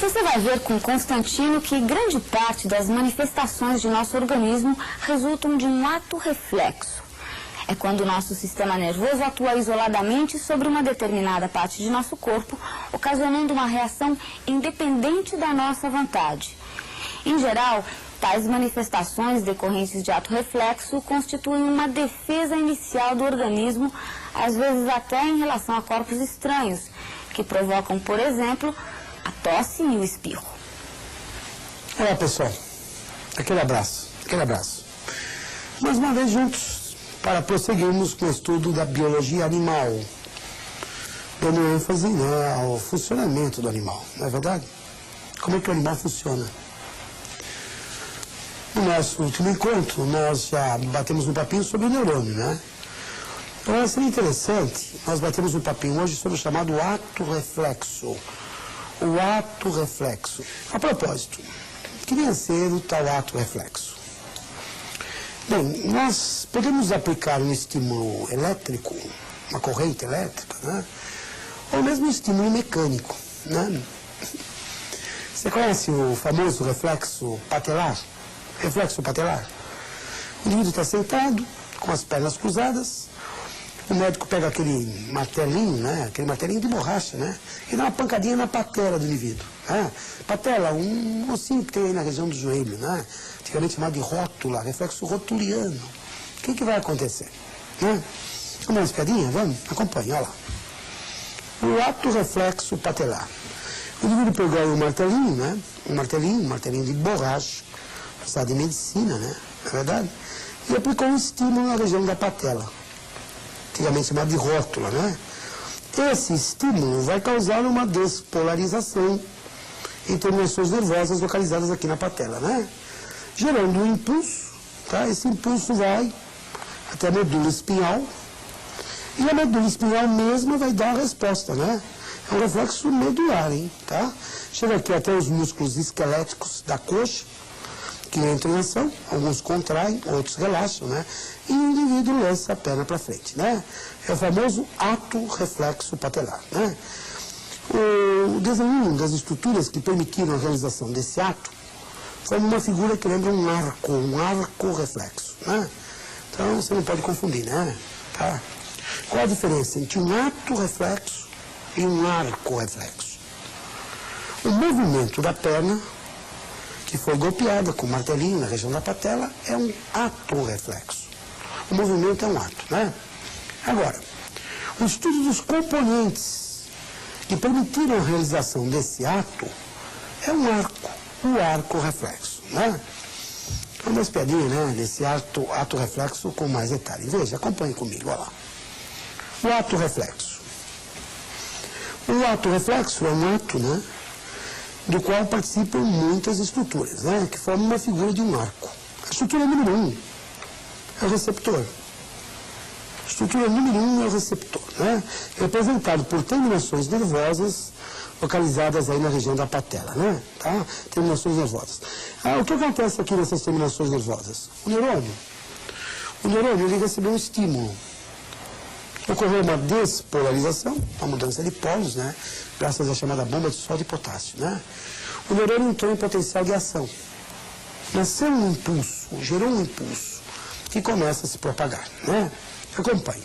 Você vai ver com Constantino que grande parte das manifestações de nosso organismo resultam de um ato reflexo. É quando o nosso sistema nervoso atua isoladamente sobre uma determinada parte de nosso corpo, ocasionando uma reação independente da nossa vontade. Em geral, tais manifestações decorrentes de ato reflexo constituem uma defesa inicial do organismo, às vezes até em relação a corpos estranhos, que provocam, por exemplo, a tosse e o espirro. Olá, pessoal. Aquele abraço. Mais uma vez juntos para prosseguirmos com o estudo da biologia animal, dando ênfase, ao funcionamento do animal, não é verdade? Como é que o animal funciona? No nosso último encontro, nós já batemos um papinho sobre o neurônio, né? Então, seria interessante, nós batemos um papinho hoje sobre o chamado ato reflexo. O ato reflexo. A propósito, queria ser o tal ato reflexo. Bem, nós podemos aplicar um estímulo elétrico, uma corrente elétrica, né? Ou mesmo um estímulo mecânico, né? Você conhece o famoso reflexo patelar? Reflexo patelar. O indivíduo está sentado, com as pernas cruzadas, o médico pega aquele martelinho, né? Aquele martelinho de borracha, né? E dá uma pancadinha na patela do indivíduo. Né? Patela, um ossinho que tem aí na região do joelho, né? Antigamente chamado de rótula, reflexo rotuliano. O que vai acontecer? Né? Vamos dar uma espiadinha? Vamos? Acompanhe, olha lá. O ato reflexo patelar. O indivíduo pegou aí um martelinho, né? Um martelinho de borracha, usado em medicina, né? Na verdade? E aplicou um estímulo na região da patela, antigamente chamado de rótula, né? Esse estímulo vai causar uma despolarização em terminações nervosas localizadas aqui na patela, né? Gerando um impulso, tá? Esse impulso vai até a medula espinhal, e a medula espinhal mesma vai dar a resposta, né? É um reflexo medular, hein? Tá? Chega aqui até os músculos esqueléticos da coxa, que entram em ação, alguns contraem, outros relaxam, né? E o indivíduo lança a perna para frente, né? É o famoso ato reflexo patelar, né? O desenho das estruturas que permitiram a realização desse ato foi uma figura que lembra um arco reflexo, né? Então você não pode confundir, né? Tá? Qual a diferença entre um ato reflexo e um arco reflexo? O movimento da perna que foi golpeada com o martelinho na região da patela é um ato reflexo. O movimento é um ato, né? Agora, o estudo dos componentes que permitiram a realização desse ato é um arco, o arco reflexo, né? Vamos dar uma espiadinha, né, desse ato reflexo com mais detalhes. Veja, acompanhe comigo, olha lá. O ato reflexo. O ato reflexo é um ato, né, do qual participam muitas estruturas, né, que formam uma figura de um arco. A estrutura número 1 é o receptor. A estrutura número 1 é o receptor, né, representado por terminações nervosas localizadas aí na região da patela, né, tá? Terminações nervosas. O que acontece aqui nessas terminações nervosas? O neurônio, ele recebeu um estímulo. Ocorreu uma despolarização, uma mudança de polos, né? Graças à chamada bomba de sódio e potássio, né? O neurônio entrou em potencial de ação. Nasceu um impulso, gerou um impulso que começa a se propagar, né? Acompanhe.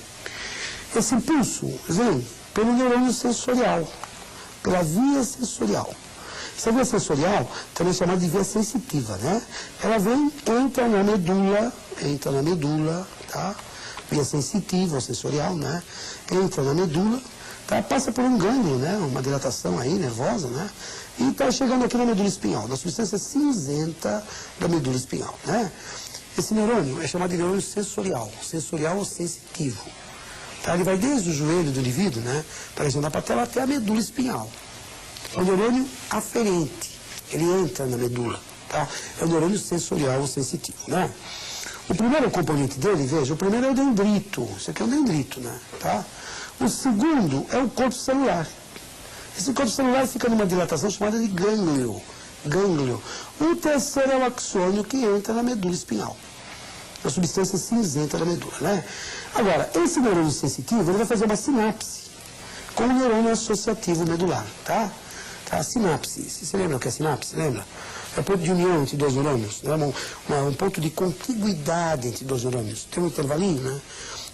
Esse impulso vem pelo neurônio sensorial, pela via sensorial. Essa via sensorial também é chamada de via sensitiva, né? Ela entra na medula, tá? Via sensitiva ou sensorial, né? Entra na medula, tá? Passa por um gânglio, né? Uma dilatação aí, nervosa, né? E está chegando aqui na medula espinhal, na substância cinzenta da medula espinhal, né? Esse neurônio é chamado de neurônio sensorial ou sensitivo. Tá? Ele vai desde o joelho do indivíduo, né? Para a região da patela até a medula espinhal. É o neurônio aferente, ele entra na medula, tá? É o neurônio sensorial ou sensitivo, né? O primeiro componente dele, veja, o primeiro é o dendrito. Isso aqui é o dendrito, né? Tá? O segundo é o corpo celular. Esse corpo celular fica numa dilatação chamada de gânglio. O terceiro é o axônio, que entra na medula espinhal, na substância cinzenta da medula, né? Agora, esse neurônio sensitivo, ele vai fazer uma sinapse com o neurônio associativo medular, tá? Tá? A sinapse, você lembra o que é sinapse? Lembra? É o ponto de união entre dois neurônios, né? Um ponto de contiguidade entre dois neurônios. Tem um intervalinho, né?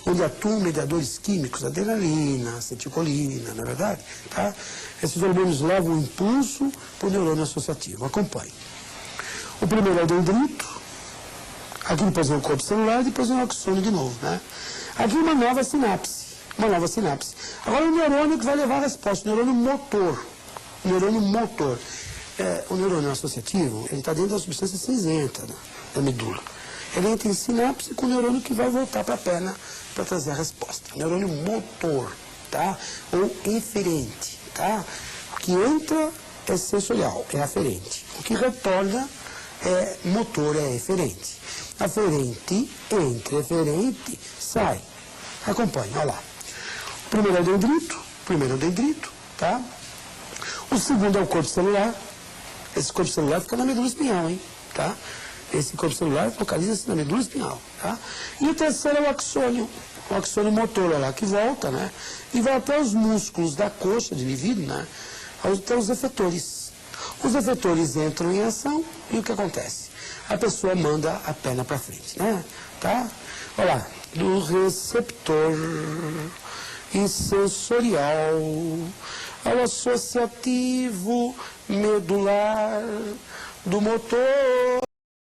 Onde atuam mediadores químicos, adrenalina, acetilcolina, na verdade? Tá? Esses hormônios levam o impulso para o neurônio associativo. Acompanhe. O primeiro é o dendrito. Aqui depois vem o corpo celular, depois vem o axônio de novo, né? Aqui uma nova sinapse. Uma nova sinapse. Agora o neurônio que vai levar a resposta, o neurônio motor. O neurônio motor. O neurônio associativo, ele está dentro da substância cinzenta, né, da medula. Ele entra em sinapse com o neurônio que vai voltar para a perna para trazer a resposta. O neurônio motor, tá? Ou eferente, tá? O que entra é sensorial, é aferente. O que retorna é motor, é eferente. Aferente, entra, eferente, sai. Acompanhe, olha lá. O primeiro é o dendrito, tá? O segundo é o corpo celular. Esse corpo celular fica na medula espinhal, hein? Tá? Esse corpo celular localiza-se na medula espinhal, tá? E o terceiro é o axônio motor, olha lá, que volta, né? E vai até os músculos da coxa de indivíduo, né? Até os efetores. Os efetores entram em ação e o que acontece? A pessoa manda a perna para frente, né? Tá? Olha lá, do receptor e sensorial ao associativo medular do motor